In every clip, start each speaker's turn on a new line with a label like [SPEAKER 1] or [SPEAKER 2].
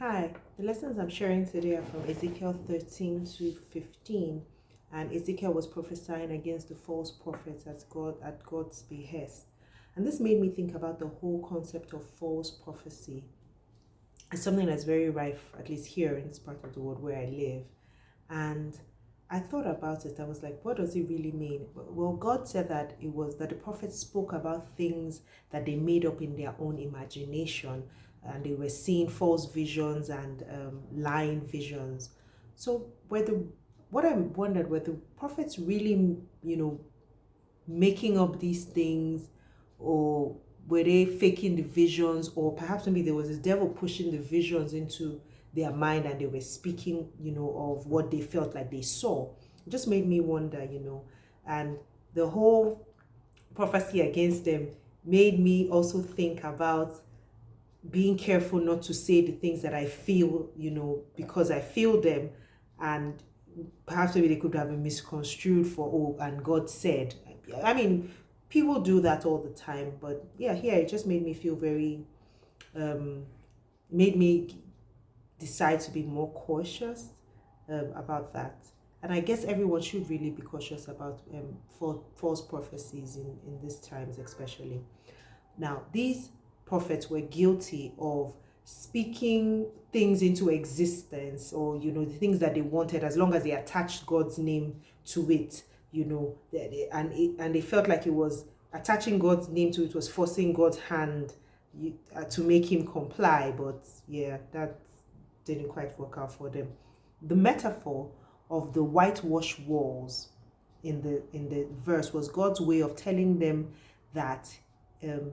[SPEAKER 1] Hi, the lessons I'm sharing today are from Ezekiel 13 to 15. And Ezekiel was prophesying against the false prophets at God's behest. And this made me think about the whole concept of false prophecy. It's something that's very rife, at least here in this part of the world where I live. And I thought about it. I was like, what does it really mean? Well, God said that it was that the prophets spoke about things that they made up in their own imagination, and they were seeing false visions and lying visions. So, whether what I wondered were the prophets really, making up these things, or were they faking the visions, or perhaps maybe there was this devil pushing the visions into their mind and they were speaking, of what they felt like they saw. It just made me wonder, and the whole prophecy against them made me also think about being careful not to say the things that I feel, because I feel them, and perhaps maybe they could have been misconstrued for, oh, and God said. I mean, people do that all the time, but yeah, here it just made me feel very, made me decide to be more cautious about that. And I guess everyone should really be cautious about false prophecies in these times, especially. Now, these prophets were guilty of speaking things into existence, or the things that they wanted, as long as they attached God's name to it, and they felt like it was attaching God's name to it was forcing God's hand to make him comply. But yeah, that didn't quite work out for them. The metaphor of the whitewashed walls in the verse was God's way of telling them that um,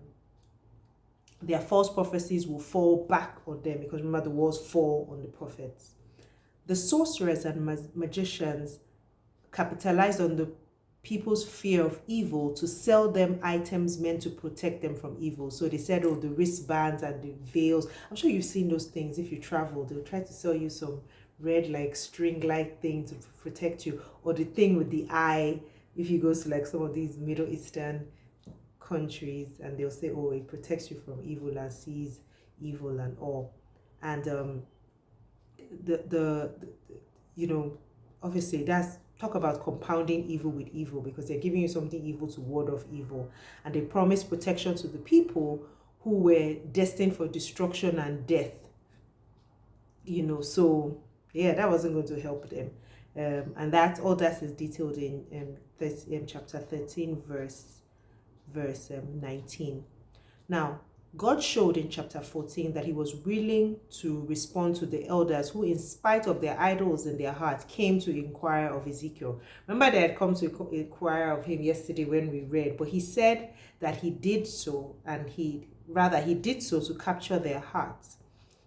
[SPEAKER 1] their false prophecies will fall back on them, because remember, the walls fall on the prophets. The sorcerers and magicians capitalized on the people's fear of evil to sell them items meant to protect them from evil. So they said, oh, the wristbands and the veils. I'm sure you've seen those things if you travel. They'll try to sell you some red, like string-like thing to protect you, or the thing with the eye if you go to like some of these Middle Eastern countries, and they'll say, oh, it protects you from evil and sees evil and all. And the obviously, that's talk about compounding evil with evil, because they're giving you something evil to ward off evil, and they promise protection to the people who were destined for destruction and death. So yeah, that wasn't going to help them. And that all that is detailed in chapter 13, verse 19. Now, God showed in chapter 14 that he was willing to respond to the elders who, in spite of their idols in their hearts, came to inquire of Ezekiel. Remember, they had come to inquire of him yesterday when we read, but he said that he did so, and he did so to capture their hearts,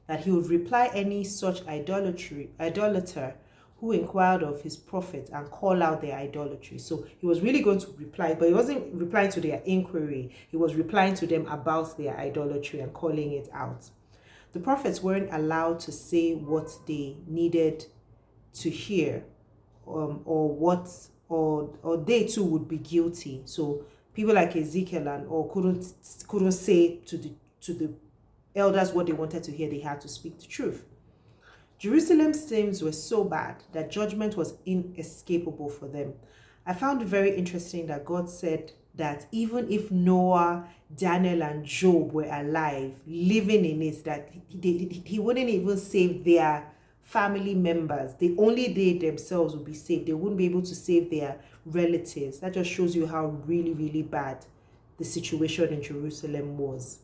[SPEAKER 1] that he would reply any such idolater who inquired of his prophet and call out their idolatry. So he was really going to reply, but he wasn't replying to their inquiry. He was replying to them about their idolatry and calling it out. The prophets weren't allowed to say what they needed to hear, or they too would be guilty. So people like Ezekiel and or couldn't say to the elders what they wanted to hear. They had to speak the truth. Jerusalem's sins were so bad that judgment was inescapable for them. I found it very interesting that God said that even if Noah, Daniel, and Job were alive, living in it, that he wouldn't even save their family members. Only they themselves would be saved. They wouldn't be able to save their relatives. That just shows you how really, really bad the situation in Jerusalem was.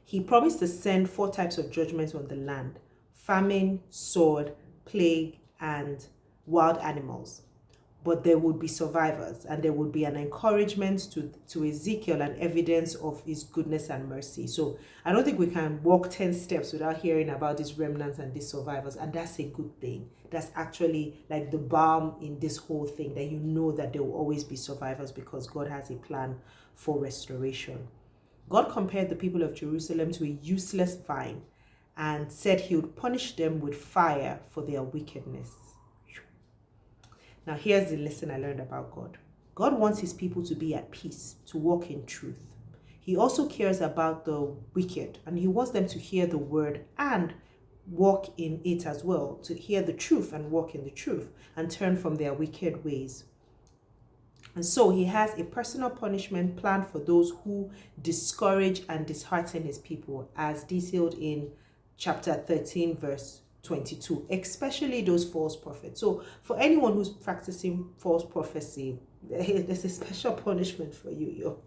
[SPEAKER 1] He promised to send 4 types of judgments on the land: famine, sword, plague, and wild animals. But there would be survivors, and there would be an encouragement to Ezekiel and evidence of his goodness and mercy. So I don't think we can walk 10 steps without hearing about these remnants and these survivors, and that's a good thing. That's actually like the balm in this whole thing, that that there will always be survivors because God has a plan for restoration. God compared the people of Jerusalem to a useless vine and said he would punish them with fire for their wickedness. Now, here's the lesson I learned about God. God wants his people to be at peace, to walk in truth. He also cares about the wicked, and he wants them to hear the word and walk in it as well, to hear the truth and walk in the truth and turn from their wicked ways. And so he has a personal punishment planned for those who discourage and dishearten his people, as detailed in chapter 13, verse 22, especially those false prophets. So for anyone who's practicing false prophecy, there's a special punishment for you.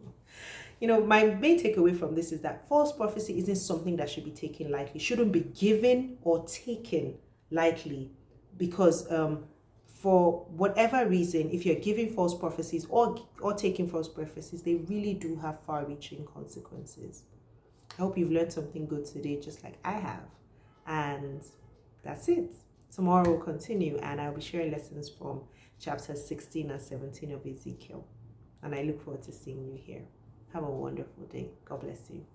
[SPEAKER 1] My main takeaway from this is that false prophecy isn't something that should be taken lightly, shouldn't be given or taken lightly, because for whatever reason, if you're giving false prophecies or taking false prophecies, they really do have far-reaching consequences. I hope you've learned something good today, just like I have. And that's it. Tomorrow we'll continue, and I'll be sharing lessons from chapters 16 and 17 of Ezekiel. And I look forward to seeing you here. Have a wonderful day. God bless you.